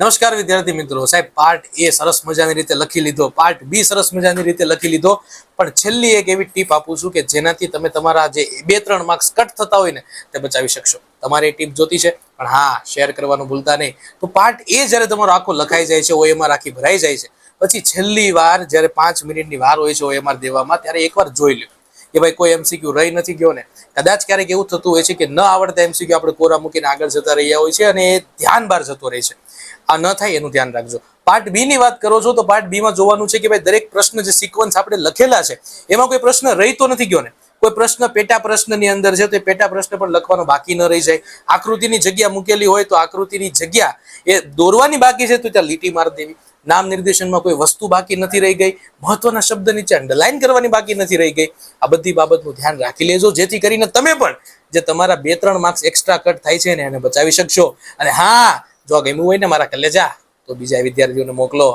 નમસ્કાર વિદ્યાર્થી મિત્રો. સાહેબ પાર્ટ એ સરસ મજાની રીતે લખી લીધો, પાર્ટ બી સરસ મજાની રીતે લખી લીધો, પણ છેલ્લી એક એવી ટીપ આપું છું કે જેનાથી તમે તમારા જે 2-3 માર્ક્સ કટ થતા હોય ને તે બચાવી શકશો. તમારે એ ટીપ જોતી છે, પણ હા, શેર કરવાનું ભૂલતા નહીં. તો પાર્ટ એ જ્યારે તમારો આખો લખાઈ જાય છે, OMR આખી ભરાઈ જાય છે, પછી છેલ્લી વાર જ્યારે 5 મિનિટની વાર હોય છે OMR દેવામાં, ત્યારે એકવાર જોઈ લો કે ભાઈ કોઈ MCQ રહી નથી ગયો ને. કદાચ ક્યારેક એવું થતું હોય છે કે ન આવડતા MCQ આપણે કોરા મૂકીને આગળ જતા રહ્યા હોય છે અને એ ધ્યાન બહાર જતો રહે છે. આ ન થાય એનું ધ્યાન રાખજો. પાર્ટ બી ની વાત કરો છો તો પાર્ટ બી માં જોવાનું છે કે ભાઈ દરેક પ્રશ્ન જે સિક્વન્સ આપણે લખેલા છે એમાં કોઈ પ્રશ્ન રહી તો નથી ગયો ને. કોઈ પ્રશ્ન પેટા પ્રશ્નની અંદર છે તો એ પેટા પ્રશ્ન પણ લખવાનો બાકી ન રહી જાય. આકૃતિની જગ્યા મૂકેલી હોય તો આકૃતિની જગ્યા એ દોરવાની બાકી છે તો ત્યાં લીટી મારી દેવી. નામ નિર્દેશનમાં કોઈ વસ્તુ બાકી નથી રહી ગઈ, મહત્વના શબ્દ નીચે અંડરલાઈન કરવાની બાકી નથી રહી ગઈ. આ બધી બાબતનું ધ્યાન રાખી લેજો, જેથી કરીને તમે પણ જે તમારા 2-3 માર્ક્સ એક્સ્ટ્રા કટ થાય છે ને એને બચાવી શકશો. અને હા, જો ગમ્યું હોય ને મારા કલેજા, તો બીજા વિદ્યાર્થીઓને મોકલો.